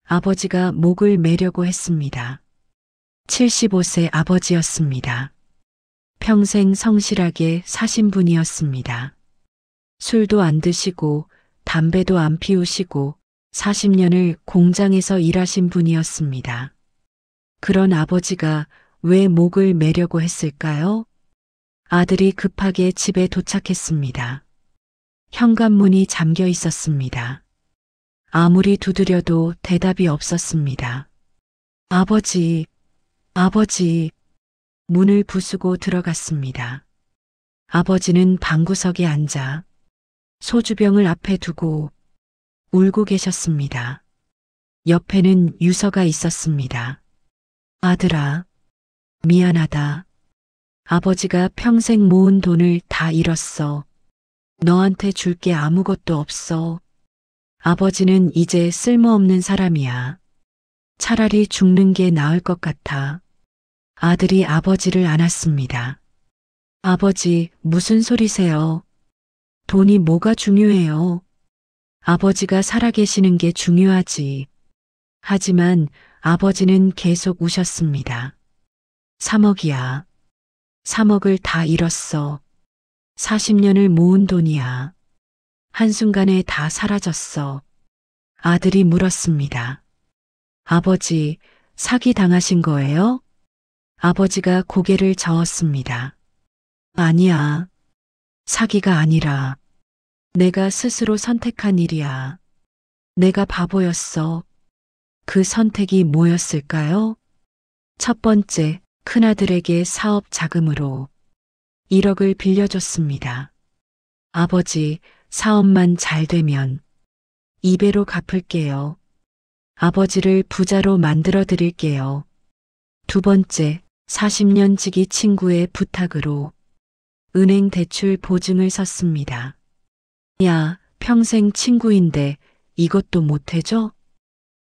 아버지가 목을 매려고 했습니다. 75세 아버지였습니다. 평생 성실하게 사신 분이었습니다. 술도 안 드시고 담배도 안 피우시고 40년을 공장에서 일하신 분이었습니다. 그런 아버지가 왜 목을 매려고 했을까요? 아들이 급하게 집에 도착했습니다. 현관문이 잠겨 있었습니다. 아무리 두드려도 대답이 없었습니다. 아버지, 아버지, 문을 부수고 들어갔습니다. 아버지는 방구석에 앉아 소주병을 앞에 두고 울고 계셨습니다. 옆에는 유서가 있었습니다. 아들아, 미안하다. 아버지가 평생 모은 돈을 다 잃었어. 너한테 줄 게 아무것도 없어. 아버지는 이제 쓸모없는 사람이야. 차라리 죽는 게 나을 것 같아. 아들이 아버지를 안았습니다. 아버지, 무슨 소리세요? 돈이 뭐가 중요해요? 아버지가 살아계시는 게 중요하지. 하지만 아버지는 계속 우셨습니다. 3억이야. 3억을 다 잃었어. 40년을 모은 돈이야. 한순간에 다 사라졌어. 아들이 물었습니다. 아버지, 사기 당하신 거예요? 아버지가 고개를 저었습니다. 아니야. 사기가 아니라 내가 스스로 선택한 일이야. 내가 바보였어. 그 선택이 뭐였을까요? 첫 번째, 큰아들에게 사업 자금으로 1억을 빌려줬습니다. 아버지, 사업만 잘 되면 2배로 갚을게요. 아버지를 부자로 만들어 드릴게요. 두 번째, 40년 지기 친구의 부탁으로 은행 대출 보증을 섰습니다. 야, 평생 친구인데 이것도 못 해줘?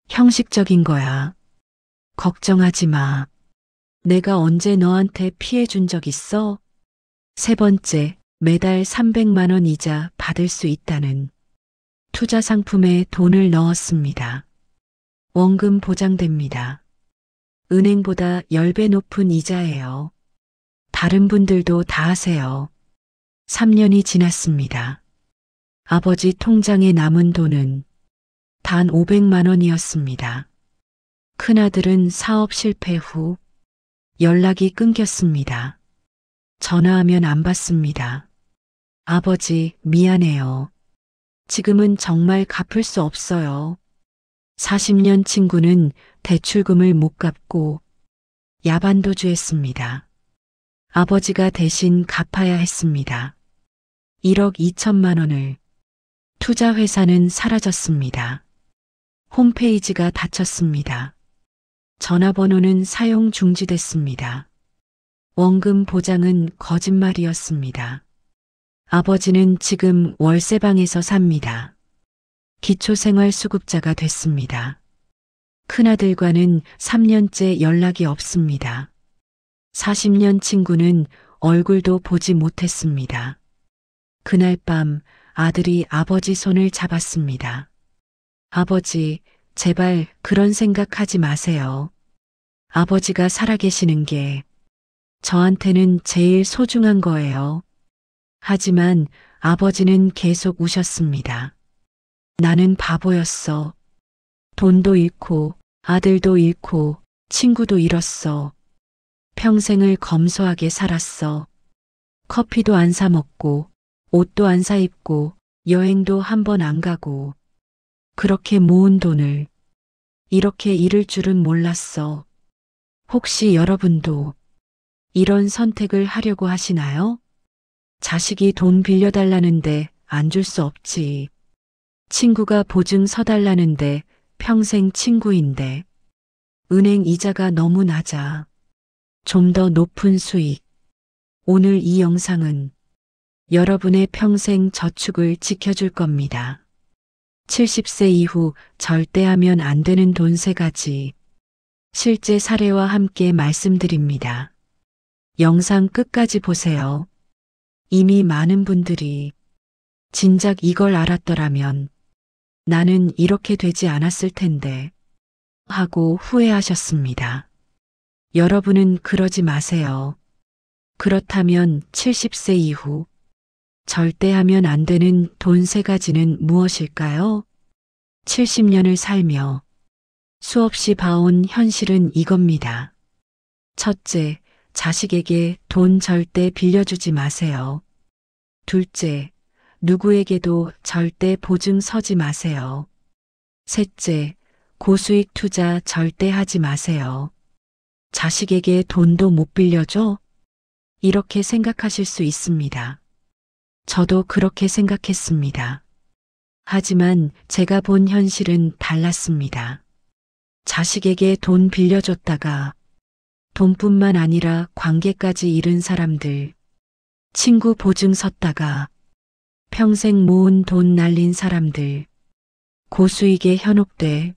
형식적인 거야. 걱정하지 마. 내가 언제 너한테 피해 준 적 있어? 세 번째, 매달 300만 원 이자 받을 수 있다는 투자 상품에 돈을 넣었습니다. 원금 보장됩니다. 은행보다 10배 높은 이자예요. 다른 분들도 다 하세요. 3년이 지났습니다. 아버지 통장에 남은 돈은 단 500만 원이었습니다. 큰아들은 사업 실패 후 연락이 끊겼습니다. 전화하면 안 받습니다. 아버지, 미안해요. 지금은 정말 갚을 수 없어요. 40년 친구는 대출금을 못 갚고 야반도주했습니다. 아버지가 대신 갚아야 했습니다. 1억 2천만 원을. 투자회사는 사라졌습니다. 홈페이지가 닫혔습니다. 전화번호는 사용 중지됐습니다. 원금 보장은 거짓말이었습니다. 아버지는 지금 월세방에서 삽니다. 기초생활수급자가 됐습니다. 큰아들과는 3년째 연락이 없습니다. 40년 친구는 얼굴도 보지 못했습니다. 그날 밤 아들이 아버지 손을 잡았습니다. 아버지, 제발 그런 생각하지 마세요. 아버지가 살아계시는 게 저한테는 제일 소중한 거예요. 하지만 아버지는 계속 우셨습니다. 나는 바보였어. 돈도 잃고 아들도 잃고 친구도 잃었어. 평생을 검소하게 살았어. 커피도 안 사 먹고 옷도 안 사 입고 여행도 한 번 안 가고 그렇게 모은 돈을 이렇게 잃을 줄은 몰랐어. 혹시 여러분도 이런 선택을 하려고 하시나요? 자식이 돈 빌려달라는데 안 줄 수 없지. 친구가 보증 서달라는데 평생 친구인데 은행 이자가 너무 낮아. 좀 더 높은 수익. 오늘 이 영상은 여러분의 평생 저축을 지켜줄 겁니다. 70세 이후 절대 하면 안 되는 돈 3가지. 실제 사례와 함께 말씀드립니다. 영상 끝까지 보세요. 이미 많은 분들이 진작 이걸 알았더라면 나는 이렇게 되지 않았을 텐데 하고 후회하셨습니다. 여러분은 그러지 마세요. 그렇다면 70세 이후 절대 하면 안 되는 돈 3가지는 무엇일까요? 70년을 살며 수없이 봐온 현실은 이겁니다. 첫째, 자식에게 돈 절대 빌려주지 마세요. 둘째, 누구에게도 절대 보증 서지 마세요. 셋째, 고수익 투자 절대 하지 마세요. 자식에게 돈도 못 빌려줘? 이렇게 생각하실 수 있습니다. 저도 그렇게 생각했습니다. 하지만 제가 본 현실은 달랐습니다. 자식에게 돈 빌려줬다가 돈뿐만 아니라 관계까지 잃은 사람들, 친구 보증 섰다가 평생 모은 돈 날린 사람들, 고수익에 현혹돼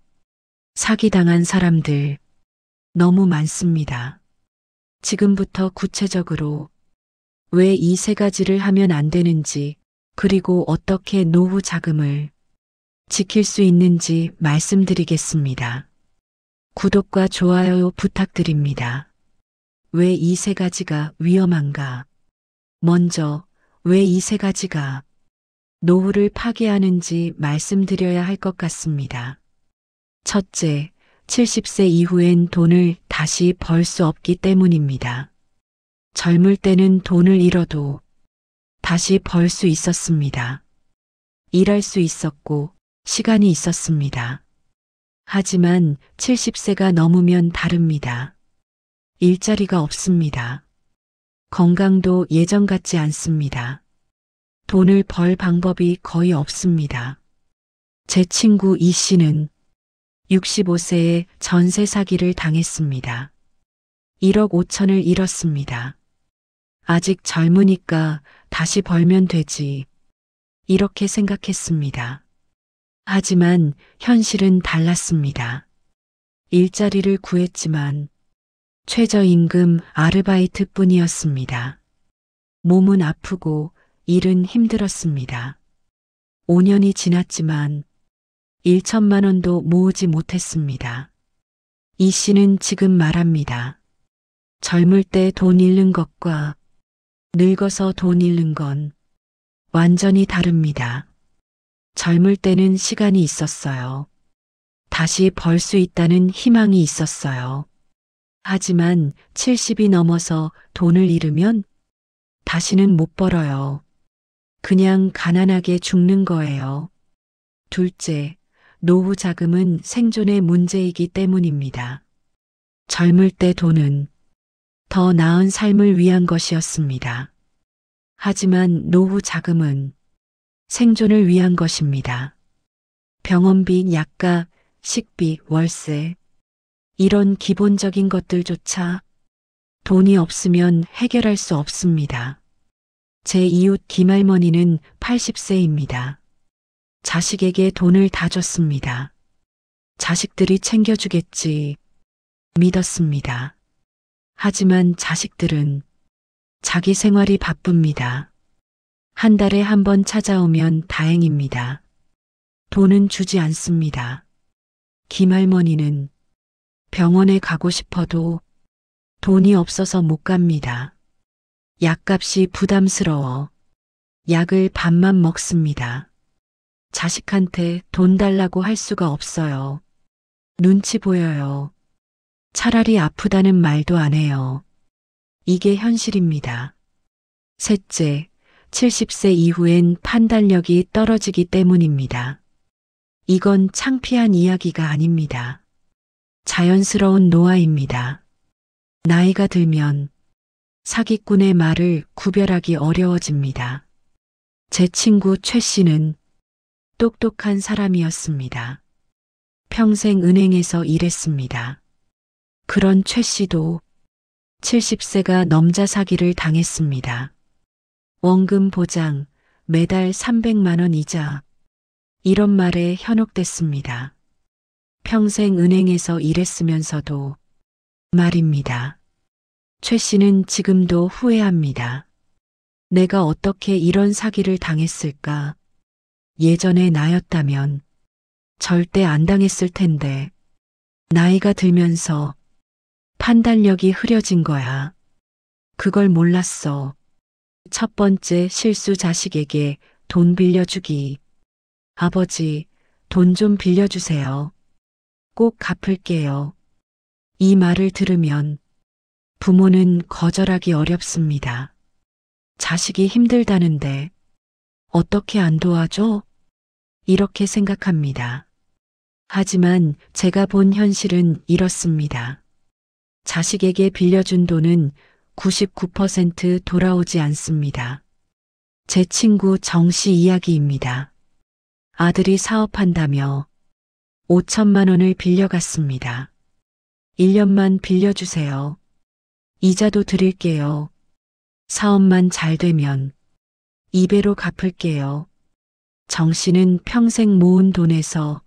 사기당한 사람들 너무 많습니다. 지금부터 구체적으로 왜 이 3가지를 하면 안 되는지, 그리고 어떻게 노후 자금을 지킬 수 있는지 말씀드리겠습니다. 구독과 좋아요 부탁드립니다. 왜 이 3가지가 위험한가? 먼저 왜 이 3가지가 노후를 파괴하는지 말씀드려야 할 것 같습니다. 첫째, 70세 이후엔 돈을 다시 벌 수 없기 때문입니다. 젊을 때는 돈을 잃어도 다시 벌 수 있었습니다. 일할 수 있었고 시간이 있었습니다. 하지만 70세가 넘으면 다릅니다. 일자리가 없습니다. 건강도 예전 같지 않습니다. 돈을 벌 방법이 거의 없습니다. 제 친구 이 씨는 65세에 전세 사기를 당했습니다. 1억 5천을 잃었습니다. 아직 젊으니까 다시 벌면 되지. 이렇게 생각했습니다. 하지만 현실은 달랐습니다. 일자리를 구했지만 최저임금 아르바이트 뿐이었습니다. 몸은 아프고 일은 힘들었습니다. 5년이 지났지만 1천만 원도 모으지 못했습니다. 이 씨는 지금 말합니다. 젊을 때 돈 잃는 것과 늙어서 돈 잃는 건 완전히 다릅니다. 젊을 때는 시간이 있었어요. 다시 벌 수 있다는 희망이 있었어요. 하지만 70이 넘어서 돈을 잃으면 다시는 못 벌어요. 그냥 가난하게 죽는 거예요. 둘째, 노후 자금은 생존의 문제이기 때문입니다. 젊을 때 돈은 더 나은 삶을 위한 것이었습니다. 하지만 노후 자금은 생존을 위한 것입니다. 병원비, 약값, 식비, 월세, 이런 기본적인 것들조차 돈이 없으면 해결할 수 없습니다. 제 이웃 김할머니는 80세입니다. 자식에게 돈을 다 줬습니다. 자식들이 챙겨주겠지 믿었습니다. 하지만 자식들은 자기 생활이 바쁩니다. 한 달에 한 번 찾아오면 다행입니다. 돈은 주지 않습니다. 김할머니는 병원에 가고 싶어도 돈이 없어서 못 갑니다. 약값이 부담스러워 약을 반만 먹습니다. 자식한테 돈 달라고 할 수가 없어요. 눈치 보여요. 차라리 아프다는 말도 안 해요. 이게 현실입니다. 셋째, 70세 이후엔 판단력이 떨어지기 때문입니다. 이건 창피한 이야기가 아닙니다. 자연스러운 노화입니다. 나이가 들면 사기꾼의 말을 구별하기 어려워집니다. 제 친구 최 씨는 똑똑한 사람이었습니다. 평생 은행에서 일했습니다. 그런 최 씨도 70세가 넘자 사기를 당했습니다. 원금 보장, 매달 300만 원 이자, 이런 말에 현혹됐습니다. 평생 은행에서 일했으면서도 말입니다. 최 씨는 지금도 후회합니다. 내가 어떻게 이런 사기를 당했을까? 예전에 나였다면 절대 안 당했을 텐데 나이가 들면서 판단력이 흐려진 거야. 그걸 몰랐어. 첫 번째 실수 자식에게 돈 빌려주기. 아버지, 돈 좀 빌려주세요. 꼭 갚을게요. 이 말을 들으면 부모는 거절하기 어렵습니다. 자식이 힘들다는데 어떻게 안 도와줘? 이렇게 생각합니다. 하지만 제가 본 현실은 이렇습니다. 자식에게 빌려준 돈은 99% 돌아오지 않습니다. 제 친구 정 씨 이야기입니다. 아들이 사업한다며 5천만 원을 빌려갔습니다. 1년만 빌려주세요. 이자도 드릴게요. 사업만 잘 되면 2배로 갚을게요. 정 씨는 평생 모은 돈에서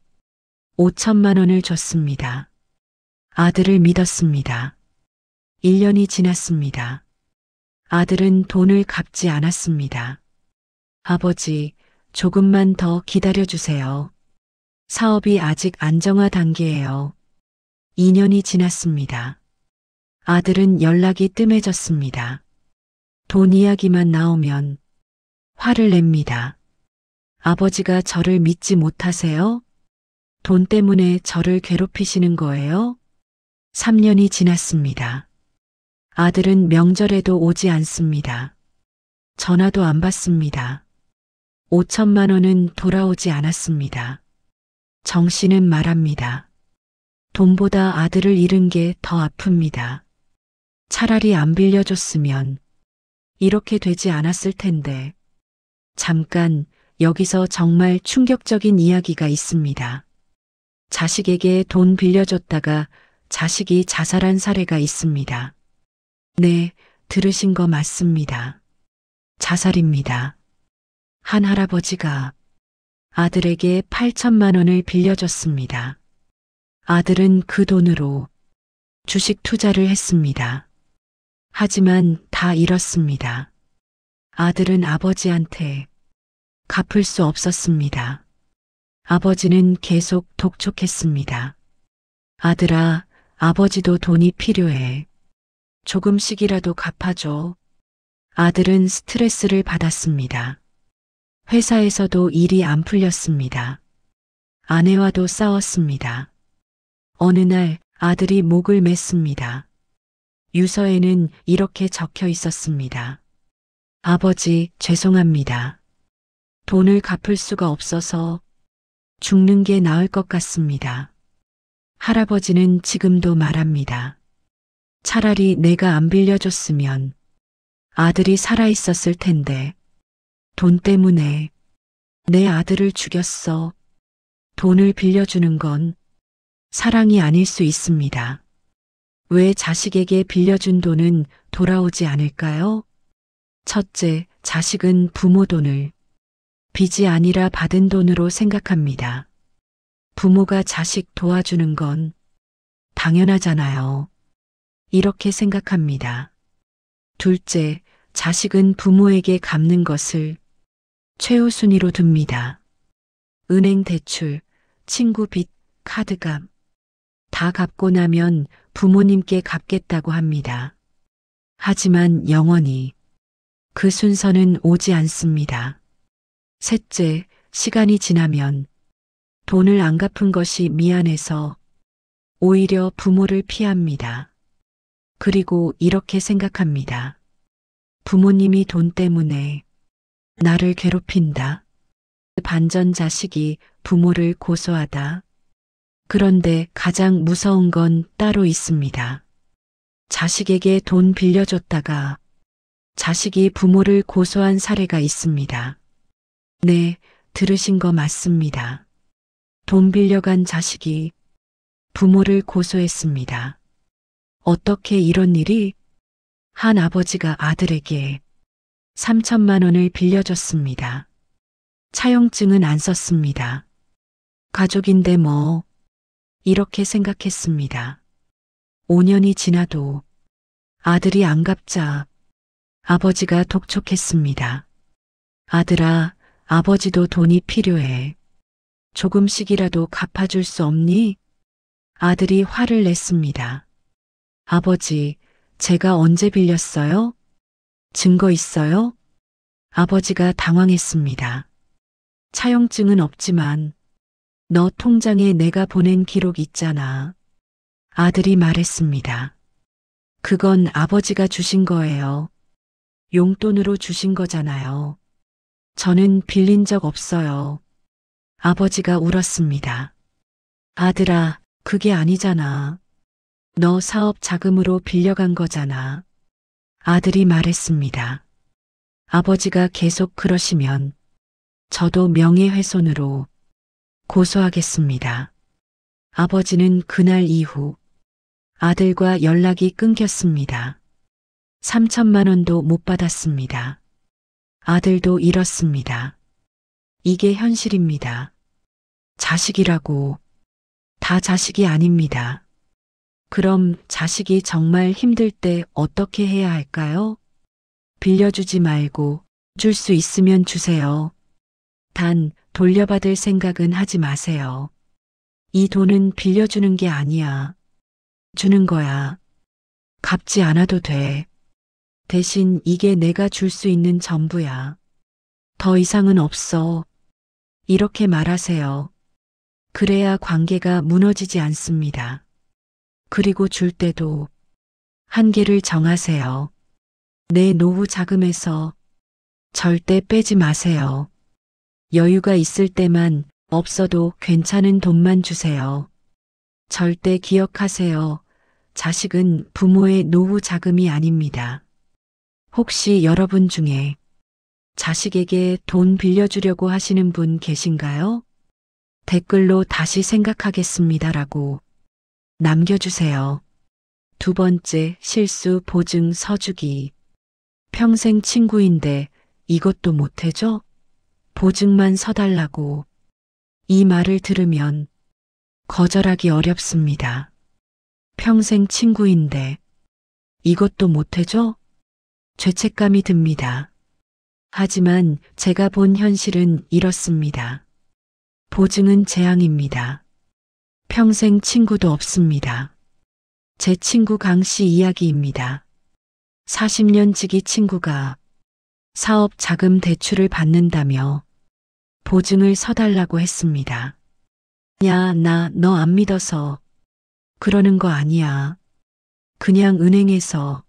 5천만 원을 줬습니다. 아들을 믿었습니다. 1년이 지났습니다. 아들은 돈을 갚지 않았습니다. 아버지, 조금만 더 기다려주세요. 사업이 아직 안정화 단계예요. 2년이 지났습니다. 아들은 연락이 뜸해졌습니다. 돈 이야기만 나오면 화를 냅니다. 아버지가 저를 믿지 못하세요? 돈 때문에 저를 괴롭히시는 거예요? 3년이 지났습니다. 아들은 명절에도 오지 않습니다. 전화도 안 받습니다. 5천만 원은 돌아오지 않았습니다. 정 씨는 말합니다. 돈보다 아들을 잃은 게 더 아픕니다. 차라리 안 빌려줬으면 이렇게 되지 않았을 텐데. 잠깐, 여기서 정말 충격적인 이야기가 있습니다. 자식에게 돈 빌려줬다가 자식이 자살한 사례가 있습니다. 네, 들으신 거 맞습니다. 자살입니다. 한 할아버지가 아들에게 8천만 원을 빌려줬습니다. 아들은 그 돈으로 주식 투자를 했습니다. 하지만 다 잃었습니다. 아들은 아버지한테 갚을 수 없었습니다. 아버지는 계속 독촉했습니다. 아들아, 아버지도 돈이 필요해. 조금씩이라도 갚아줘. 아들은 스트레스를 받았습니다. 회사에서도 일이 안 풀렸습니다. 아내와도 싸웠습니다. 어느 날 아들이 목을 맸습니다. 유서에는 이렇게 적혀 있었습니다. 아버지, 죄송합니다. 돈을 갚을 수가 없어서 죽는 게 나을 것 같습니다. 할아버지는 지금도 말합니다. 차라리 내가 안 빌려줬으면 아들이 살아 있었을 텐데 돈 때문에 내 아들을 죽였어. 돈을 빌려주는 건 사랑이 아닐 수 있습니다. 왜 자식에게 빌려준 돈은 돌아오지 않을까요? 첫째, 자식은 부모 돈을 빚이 아니라 받은 돈으로 생각합니다. 부모가 자식 도와주는 건 당연하잖아요. 이렇게 생각합니다. 둘째, 자식은 부모에게 갚는 것을 최우순위로 둡니다. 은행 대출, 친구 빚, 카드값 다 갚고 나면 부모님께 갚겠다고 합니다. 하지만 영원히 그 순서는 오지 않습니다. 셋째, 시간이 지나면 돈을 안 갚은 것이 미안해서 오히려 부모를 피합니다. 그리고 이렇게 생각합니다. 부모님이 돈 때문에 나를 괴롭힌다. 반전 자식이 부모를 고소하다. 그런데 가장 무서운 건 따로 있습니다. 자식에게 돈 빌려줬다가 자식이 부모를 고소한 사례가 있습니다. 네, 들으신 거 맞습니다. 돈 빌려간 자식이 부모를 고소했습니다. 어떻게 이런 일이? 한 아버지가 아들에게 3천만 원을 빌려줬습니다. 차용증은 안 썼습니다. 가족인데 뭐, 이렇게 생각했습니다. 5년이 지나도 아들이 안 갚자 아버지가 독촉했습니다. 아들아, 아버지도 돈이 필요해. 조금씩이라도 갚아줄 수 없니? 아들이 화를 냈습니다. 아버지, 제가 언제 빌렸어요? 증거 있어요? 아버지가 당황했습니다. 차용증은 없지만 너 통장에 내가 보낸 기록 있잖아. 아들이 말했습니다. 그건 아버지가 주신 거예요. 용돈으로 주신 거잖아요. 저는 빌린 적 없어요. 아버지가 울었습니다. 아들아, 그게 아니잖아. 너 사업 자금으로 빌려간 거잖아. 아들이 말했습니다. 아버지가 계속 그러시면 저도 명예훼손으로 고소하겠습니다. 아버지는 그날 이후 아들과 연락이 끊겼습니다. 3천만 원도 못 받았습니다. 아들도 잃었습니다. 이게 현실입니다. 자식이라고 다 자식이 아닙니다. 그럼 자식이 정말 힘들 때 어떻게 해야 할까요? 빌려주지 말고 줄 수 있으면 주세요. 단 돌려받을 생각은 하지 마세요. 이 돈은 빌려주는 게 아니야. 주는 거야. 갚지 않아도 돼. 대신 이게 내가 줄 수 있는 전부야. 더 이상은 없어. 이렇게 말하세요. 그래야 관계가 무너지지 않습니다. 그리고 줄 때도 한계를 정하세요. 내 노후 자금에서 절대 빼지 마세요. 여유가 있을 때만, 없어도 괜찮은 돈만 주세요. 절대 기억하세요. 자식은 부모의 노후 자금이 아닙니다. 혹시 여러분 중에 자식에게 돈 빌려주려고 하시는 분 계신가요? 댓글로 다시 생각하겠습니다라고 남겨주세요. 두 번째 실수 보증 서주기. 평생 친구인데 이것도 못해줘? 보증만 서달라고. 이 말을 들으면 거절하기 어렵습니다. 평생 친구인데 이것도 못해줘? 죄책감이 듭니다. 하지만 제가 본 현실은 이렇습니다. 보증은 재앙입니다. 평생 친구도 없습니다. 제 친구 강 씨 이야기입니다. 40년 지기 친구가 사업 자금 대출을 받는다며 보증을 서달라고 했습니다. 야, 나 너 안 믿어서 그러는 거 아니야. 그냥 은행에서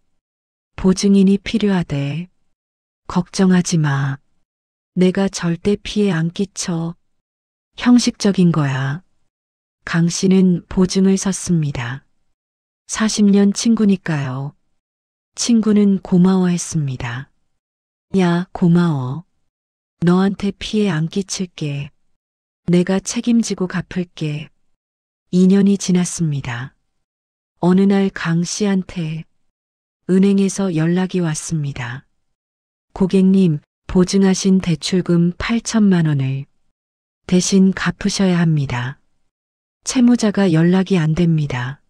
보증인이 필요하대. 걱정하지 마. 내가 절대 피해 안 끼쳐. 형식적인 거야. 강 씨는 보증을 섰습니다. 40년 친구니까요. 친구는 고마워했습니다. 야, 고마워. 너한테 피해 안 끼칠게. 내가 책임지고 갚을게. 2년이 지났습니다. 어느 날 강 씨한테 은행에서 연락이 왔습니다. 고객님, 보증하신 대출금 8천만 원을 대신 갚으셔야 합니다. 채무자가 연락이 안 됩니다.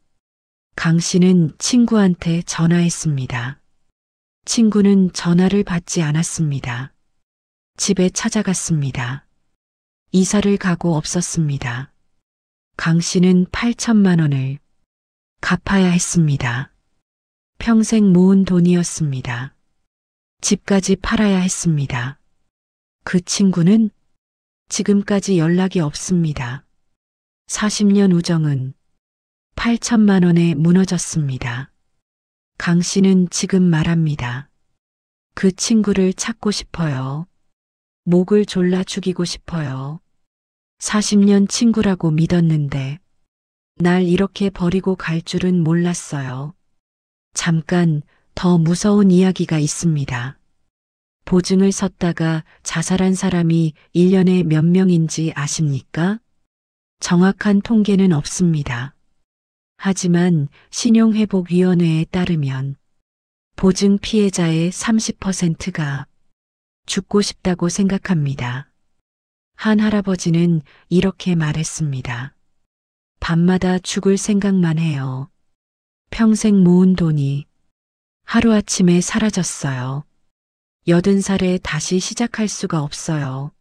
강 씨는 친구한테 전화했습니다. 친구는 전화를 받지 않았습니다. 집에 찾아갔습니다. 이사를 가고 없었습니다. 강 씨는 8천만 원을 갚아야 했습니다. 평생 모은 돈이었습니다. 집까지 팔아야 했습니다. 그 친구는 지금까지 연락이 없습니다. 40년 우정은 8천만 원에 무너졌습니다. 강 씨는 지금 말합니다. 그 친구를 찾고 싶어요. 목을 졸라 죽이고 싶어요. 40년 친구라고 믿었는데 날 이렇게 버리고 갈 줄은 몰랐어요. 잠깐 더 무서운 이야기가 있습니다. 보증을 섰다가 자살한 사람이 1년에 몇 명인지 아십니까? 정확한 통계는 없습니다. 하지만 신용회복위원회에 따르면 보증 피해자의 30%가 죽고 싶다고 생각합니다. 한 할아버지는 이렇게 말했습니다. 밤마다 죽을 생각만 해요. 평생 모은 돈이 하루아침에 사라졌어요. 80살에 다시 시작할 수가 없어요.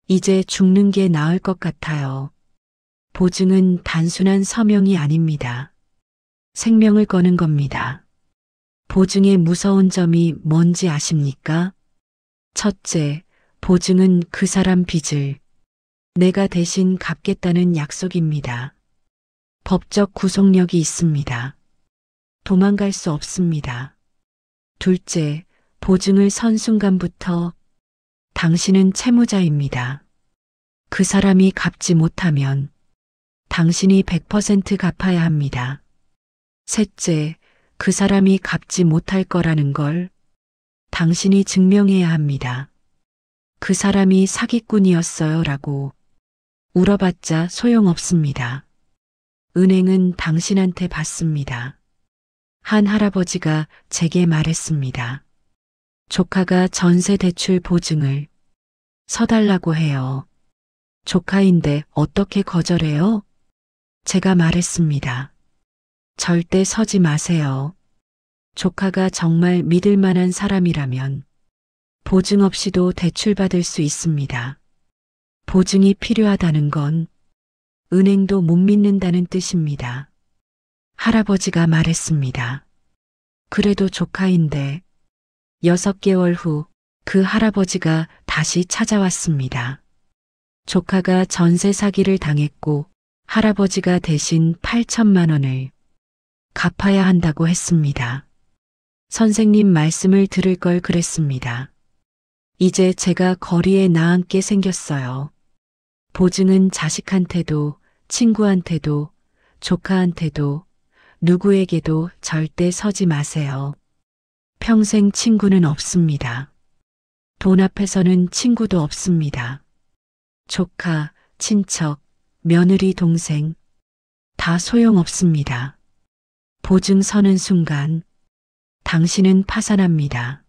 이제 죽는 게 나을 것 같아요. 보증은 단순한 서명이 아닙니다. 생명을 거는 겁니다. 보증의 무서운 점이 뭔지 아십니까? 첫째, 보증은 그 사람 빚을 내가 대신 갚겠다는 약속입니다. 법적 구속력이 있습니다. 도망갈 수 없습니다. 둘째, 보증을 선 순간부터 당신은 채무자입니다. 그 사람이 갚지 못하면 당신이 100% 갚아야 합니다. 셋째, 그 사람이 갚지 못할 거라는 걸 당신이 증명해야 합니다. 그 사람이 사기꾼이었어요 라고 울어봤자 소용없습니다. 은행은 당신한테 받습니다. 한 할아버지가 제게 말했습니다. 조카가 전세 대출 보증을 서달라고 해요. 조카인데 어떻게 거절해요? 제가 말했습니다. 절대 서지 마세요. 조카가 정말 믿을 만한 사람이라면 보증 없이도 대출받을 수 있습니다. 보증이 필요하다는 건 은행도 못 믿는다는 뜻입니다. 할아버지가 말했습니다. 그래도 조카인데 6개월 후 그 할아버지가 다시 찾아왔습니다. 조카가 전세 사기를 당했고 할아버지가 대신 8천만 원을 갚아야 한다고 했습니다. 선생님 말씀을 들을 걸 그랬습니다. 이제 제가 거리에 나앉게 생겼어요. 보증은 자식한테도 친구한테도 조카한테도 누구에게도 절대 서지 마세요. 평생 친구는 없습니다. 돈 앞에서는 친구도 없습니다. 조카, 친척, 며느리, 동생 다 소용없습니다. 보증 서는 순간 당신은 파산합니다.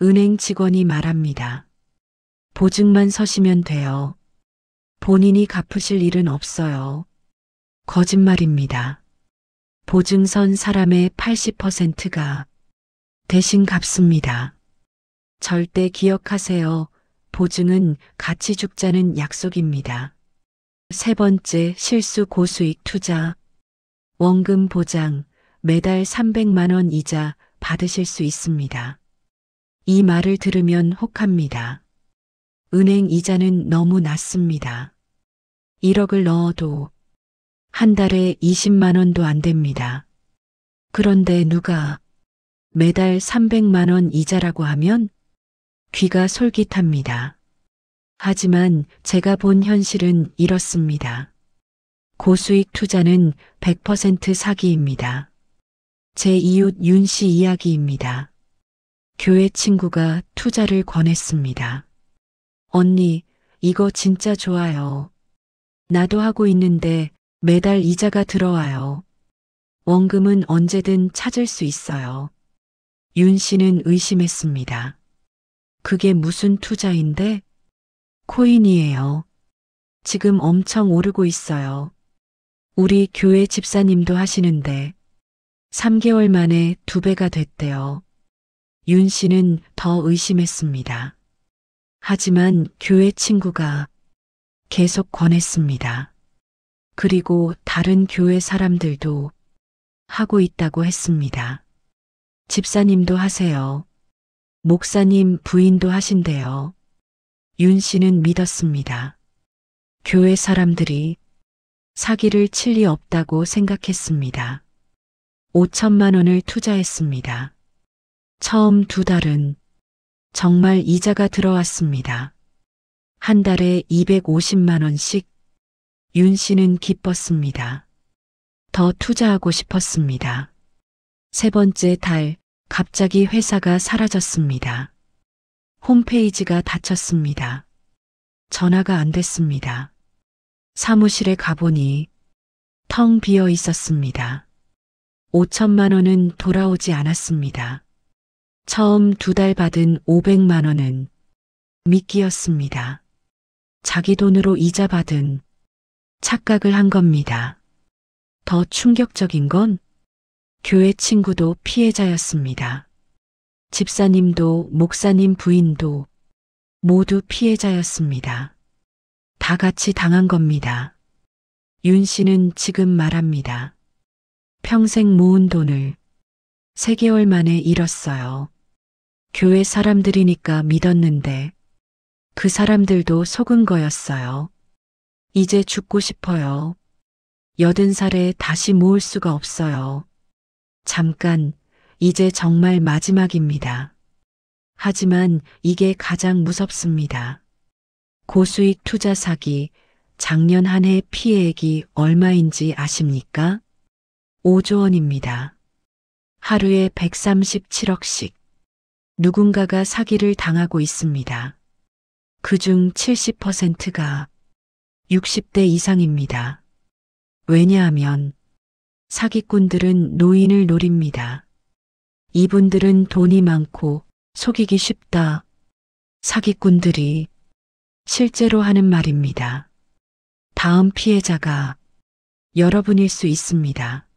은행 직원이 말합니다. 보증만 서시면 돼요. 본인이 갚으실 일은 없어요. 거짓말입니다. 보증 선 사람의 80%가 대신 갚습니다. 절대 기억하세요. 보증은 같이 죽자는 약속입니다. 세 번째, 실수 고수익 투자. 원금 보장, 매달 300만 원 이자 받으실 수 있습니다. 이 말을 들으면 혹합니다. 은행 이자는 너무 낮습니다. 1억을 넣어도 한 달에 20만 원도 안 됩니다. 그런데 누가 매달 300만 원 이자라고 하면 귀가 솔깃합니다. 하지만 제가 본 현실은 이렇습니다. 고수익 투자는 100% 사기입니다. 제 이웃 윤 씨 이야기입니다. 교회 친구가 투자를 권했습니다. 언니, 이거 진짜 좋아요. 나도 하고 있는데 매달 이자가 들어와요. 원금은 언제든 찾을 수 있어요. 윤 씨는 의심했습니다. 그게 무슨 투자인데? 코인이에요. 지금 엄청 오르고 있어요. 우리 교회 집사님도 하시는데 3개월 만에 2배가 됐대요. 윤 씨는 더 의심했습니다. 하지만 교회 친구가 계속 권했습니다. 그리고 다른 교회 사람들도 하고 있다고 했습니다. 집사님도 하세요. 목사님 부인도 하신대요. 윤 씨는 믿었습니다. 교회 사람들이 사기를 칠 리 없다고 생각했습니다. 5천만 원을 투자했습니다. 처음 2달은 정말 이자가 들어왔습니다. 한 달에 250만 원씩. 윤 씨는 기뻤습니다. 더 투자하고 싶었습니다. 세 번째 달, 갑자기 회사가 사라졌습니다. 홈페이지가 닫혔습니다. 전화가 안 됐습니다. 사무실에 가보니 텅 비어 있었습니다. 5천만 원은 돌아오지 않았습니다. 처음 2달 받은 500만 원은 미끼였습니다. 자기 돈으로 이자 받은 착각을 한 겁니다. 더 충격적인 건 교회 친구도 피해자였습니다. 집사님도 목사님 부인도 모두 피해자였습니다. 다 같이 당한 겁니다. 윤 씨는 지금 말합니다. 평생 모은 돈을 3개월 만에 잃었어요. 교회 사람들이니까 믿었는데 그 사람들도 속은 거였어요. 이제 죽고 싶어요. 80살에 다시 모을 수가 없어요. 잠깐, 이제 정말 마지막입니다. 하지만 이게 가장 무섭습니다. 고수익 투자 사기, 작년 한 해 피해액이 얼마인지 아십니까? 5조 원입니다. 하루에 137억씩. 누군가가 사기를 당하고 있습니다. 그중 70%가 60대 이상입니다. 왜냐하면 사기꾼들은 노인을 노립니다. 이분들은 돈이 많고 속이기 쉽다. 사기꾼들이 실제로 하는 말입니다. 다음 피해자가 여러분일 수 있습니다.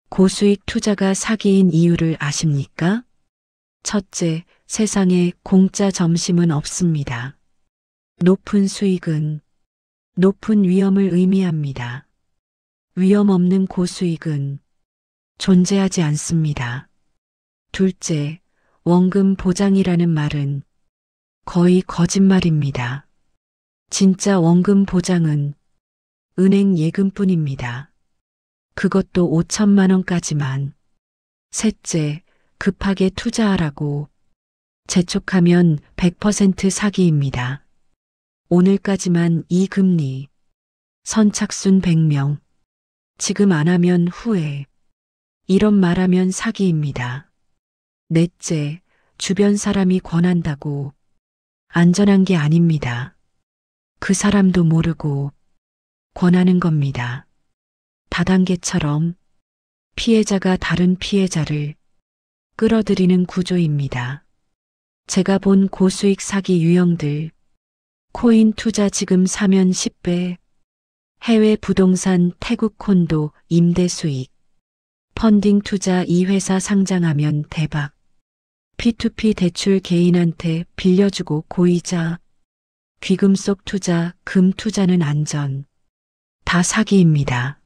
고수익 투자가 사기인 이유를 아십니까? 첫째, 세상에 공짜 점심은 없습니다. 높은 수익은 높은 위험을 의미합니다. 위험 없는 고수익은 존재하지 않습니다. 둘째, 원금 보장이라는 말은 거의 거짓말입니다. 진짜 원금 보장은 은행 예금뿐입니다. 그것도 5천만 원까지만. 셋째, 급하게 투자하라고 재촉하면 100% 사기입니다. 오늘까지만 이 금리, 선착순 100명, 지금 안 하면 후회. 이런 말하면 사기입니다. 넷째, 주변 사람이 권한다고 안전한 게 아닙니다. 그 사람도 모르고 권하는 겁니다. 다단계처럼 피해자가 다른 피해자를 끌어들이는 구조입니다. 제가 본 고수익 사기 유형들, 코인 투자 지금 사면 10배, 해외 부동산 태국 콘도 임대 수익, 펀딩 투자 이 회사 상장하면 대박, P2P 대출 개인한테 빌려주고 고이자, 귀금 속 투자, 금 투자는 안전, 다 사기입니다.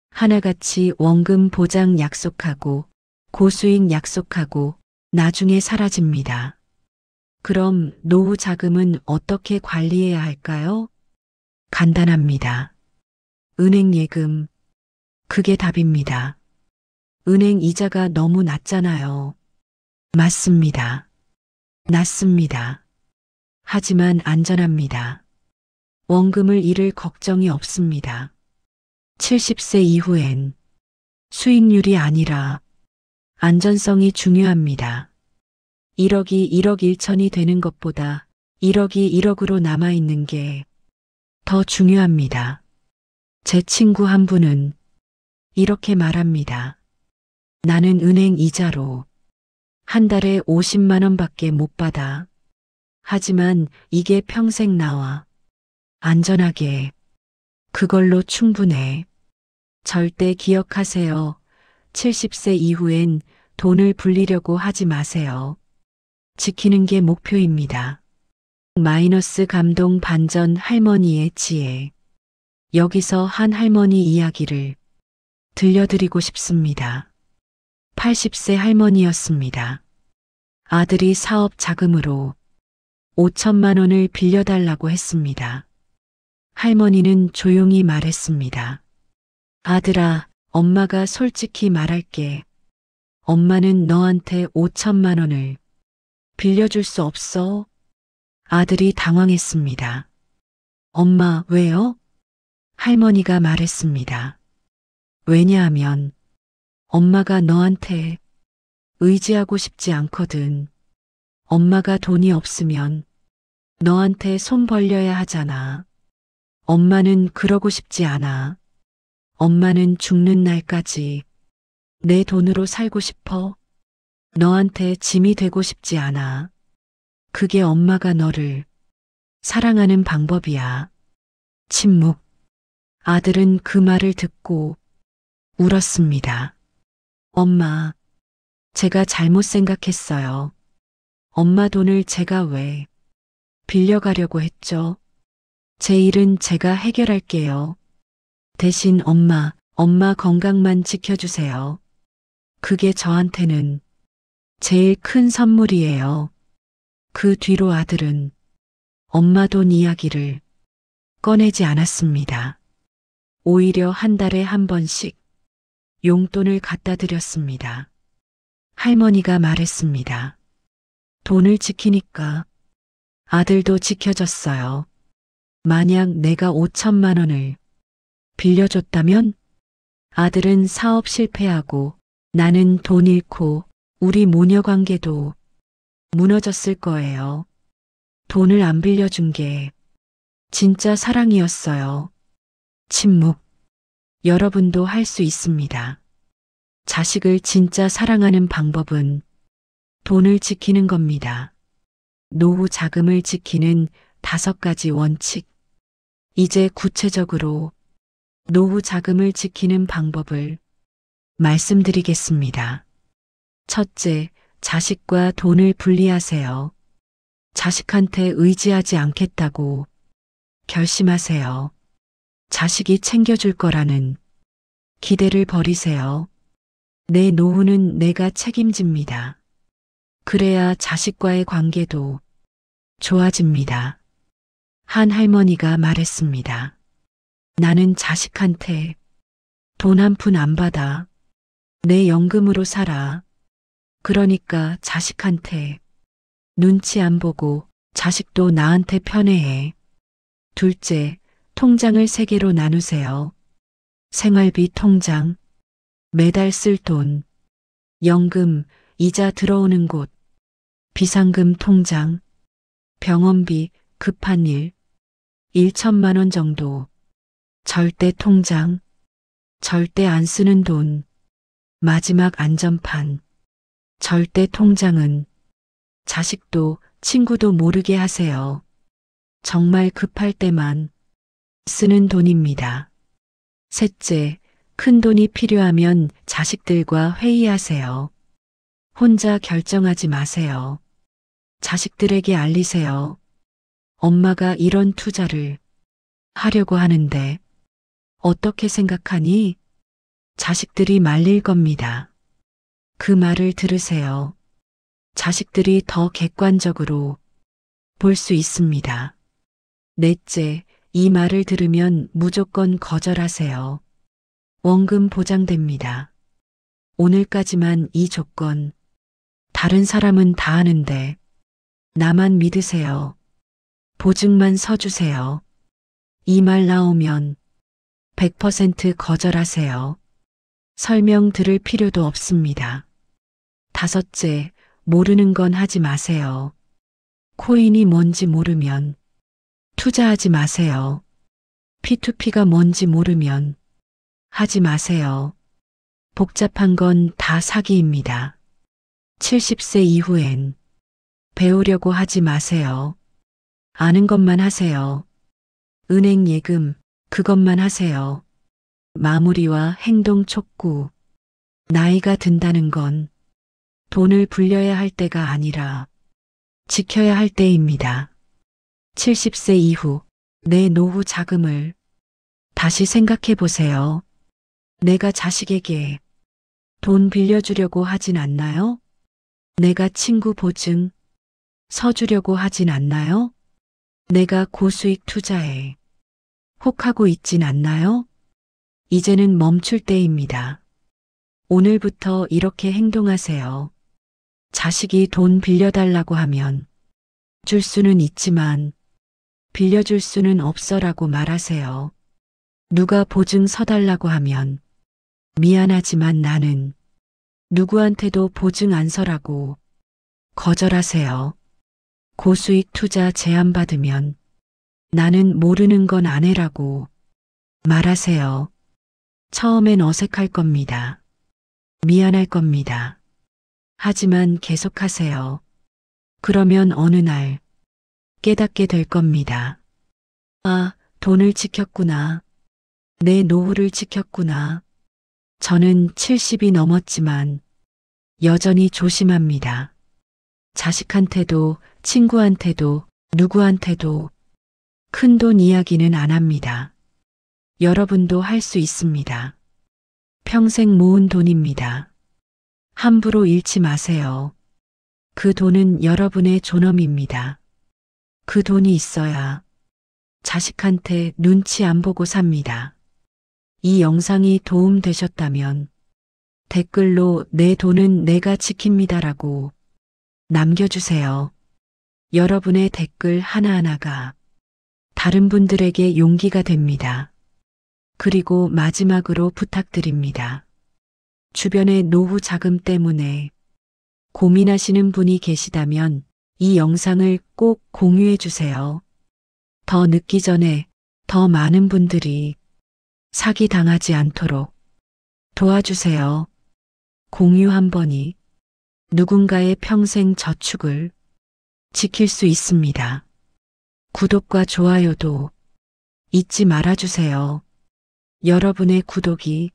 하나같이 원금 보장 약속하고 고수익 약속하고 나중에 사라집니다. 그럼 노후 자금은 어떻게 관리해야 할까요? 간단합니다. 은행 예금, 그게 답입니다. 은행 이자가 너무 낮잖아요. 맞습니다. 낮습니다. 하지만 안전합니다. 원금을 잃을 걱정이 없습니다. 70세 이후엔 수익률이 아니라 안전성이 중요합니다. 1억이 1억 1천이 되는 것보다 1억이 1억으로 남아있는 게 더 중요합니다. 제 친구 한 분은 이렇게 말합니다. 나는 은행 이자로 한 달에 50만 원밖에 못 받아. 하지만 이게 평생 나와. 안전하게. 그걸로 충분해. 절대 기억하세요. 70세 이후엔 돈을 불리려고 하지 마세요. 지키는 게 목표입니다. 마이너스 감동 반전 할머니의 지혜. 여기서 한 할머니 이야기를 들려드리고 싶습니다. 80세 할머니였습니다. 아들이 사업 자금으로 5천만 원을 빌려달라고 했습니다. 할머니는 조용히 말했습니다. 아들아, 엄마가 솔직히 말할게. 엄마는 너한테 5천만 원을 빌려줄 수 없어. 아들이 당황했습니다. 엄마, 왜요? 할머니가 말했습니다. 왜냐하면 엄마가 너한테 의지하고 싶지 않거든. 엄마가 돈이 없으면 너한테 손 벌려야 하잖아. 엄마는 그러고 싶지 않아. 엄마는 죽는 날까지 내 돈으로 살고 싶어. 너한테 짐이 되고 싶지 않아. 그게 엄마가 너를 사랑하는 방법이야. 침묵. 아들은 그 말을 듣고 울었습니다. 엄마, 제가 잘못 생각했어요. 엄마 돈을 제가 왜 빌려가려고 했죠? 제 일은 제가 해결할게요. 대신 엄마 건강만 지켜주세요. 그게 저한테는 제일 큰 선물이에요. 그 뒤로 아들은 엄마 돈 이야기를 꺼내지 않았습니다. 오히려 한 달에 한 번씩 용돈을 갖다 드렸습니다. 할머니가 말했습니다. 돈을 지키니까 아들도 지켜졌어요. 만약 내가 5천만 원을 빌려줬다면 아들은 사업 실패하고 나는 돈 잃고 우리 모녀 관계도 무너졌을 거예요. 돈을 안 빌려준 게 진짜 사랑이었어요. 침묵. 여러분도 할 수 있습니다. 자식을 진짜 사랑하는 방법은 돈을 지키는 겁니다. 노후 자금을 지키는 5가지 원칙. 이제 구체적으로 노후 자금을 지키는 방법을 말씀드리겠습니다. 첫째, 자식과 돈을 분리하세요. 자식한테 의지하지 않겠다고 결심하세요. 자식이 챙겨줄 거라는 기대를 버리세요. 내 노후는 내가 책임집니다. 그래야 자식과의 관계도 좋아집니다. 한 할머니가 말했습니다. 나는 자식한테 돈 한 푼 안 받아. 내 연금으로 살아. 그러니까 자식한테 눈치 안 보고 자식도 나한테 편애해. 둘째, 통장을 3개로 나누세요. 생활비 통장, 매달 쓸 돈, 연금, 이자 들어오는 곳, 비상금 통장, 병원비, 급한 일, 1천만 원 정도, 절대 통장, 절대 안 쓰는 돈, 마지막 안전판, 절대 통장은 자식도 친구도 모르게 하세요. 정말 급할 때만 쓰는 돈입니다. 셋째, 큰 돈이 필요하면 자식들과 회의하세요. 혼자 결정하지 마세요. 자식들에게 알리세요. 엄마가 이런 투자를 하려고 하는데 어떻게 생각하니? 자식들이 말릴 겁니다. 그 말을 들으세요. 자식들이 더 객관적으로 볼 수 있습니다. 넷째, 이 말을 들으면 무조건 거절하세요. 원금 보장됩니다. 오늘까지만 이 조건. 다른 사람은 다 하는데 나만 믿으세요. 보증만 서주세요. 이 말 나오면 100% 거절하세요. 설명 들을 필요도 없습니다. 다섯째, 모르는 건 하지 마세요. 코인이 뭔지 모르면 투자하지 마세요. P2P가 뭔지 모르면 하지 마세요. 복잡한 건 다 사기입니다. 70세 이후엔 배우려고 하지 마세요. 아는 것만 하세요. 은행 예금, 그것만 하세요. 마무리와 행동 촉구. 나이가 든다는 건 돈을 불려야 할 때가 아니라 지켜야 할 때입니다. 70세 이후 내 노후 자금을 다시 생각해 보세요. 내가 자식에게 돈 빌려주려고 하진 않나요? 내가 친구 보증 서주려고 하진 않나요? 내가 고수익 투자에 혹하고 있진 않나요? 이제는 멈출 때입니다. 오늘부터 이렇게 행동하세요. 자식이 돈 빌려달라고 하면 줄 수는 있지만 빌려줄 수는 없어라고 말하세요. 누가 보증 서달라고 하면 미안하지만 나는 누구한테도 보증 안 서라고 거절하세요. 고수익 투자 제안받으면 나는 모르는 건 안 해라고 말하세요. 처음엔 어색할 겁니다. 미안할 겁니다. 하지만 계속하세요. 그러면 어느 날 깨닫게 될 겁니다. 아, 돈을 지켰구나. 내 노후를 지켰구나. 저는 70이 넘었지만 여전히 조심합니다. 자식한테도 친구한테도 누구한테도 큰돈 이야기는 안 합니다. 여러분도 할 수 있습니다. 평생 모은 돈입니다. 함부로 잃지 마세요. 그 돈은 여러분의 존엄입니다. 그 돈이 있어야 자식한테 눈치 안 보고 삽니다. 이 영상이 도움 되셨다면 댓글로 내 돈은 내가 지킵니다라고 남겨주세요. 여러분의 댓글 하나하나가 다른 분들에게 용기가 됩니다. 그리고 마지막으로 부탁드립니다. 주변의 노후 자금 때문에 고민하시는 분이 계시다면 이 영상을 꼭 공유해 주세요. 더 늦기 전에 더 많은 분들이 사기 당하지 않도록 도와주세요. 공유 한 번이 누군가의 평생 저축을 지킬 수 있습니다. 구독과 좋아요도 잊지 말아주세요. 여러분의 구독이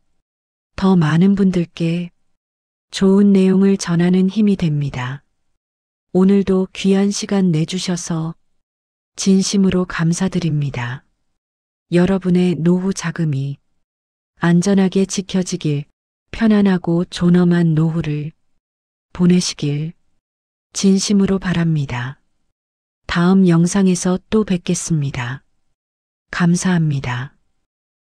더 많은 분들께 좋은 내용을 전하는 힘이 됩니다. 오늘도 귀한 시간 내주셔서 진심으로 감사드립니다. 여러분의 노후 자금이 안전하게 지켜지길, 편안하고 존엄한 노후를 보내시길 진심으로 바랍니다. 다음 영상에서 또 뵙겠습니다. 감사합니다.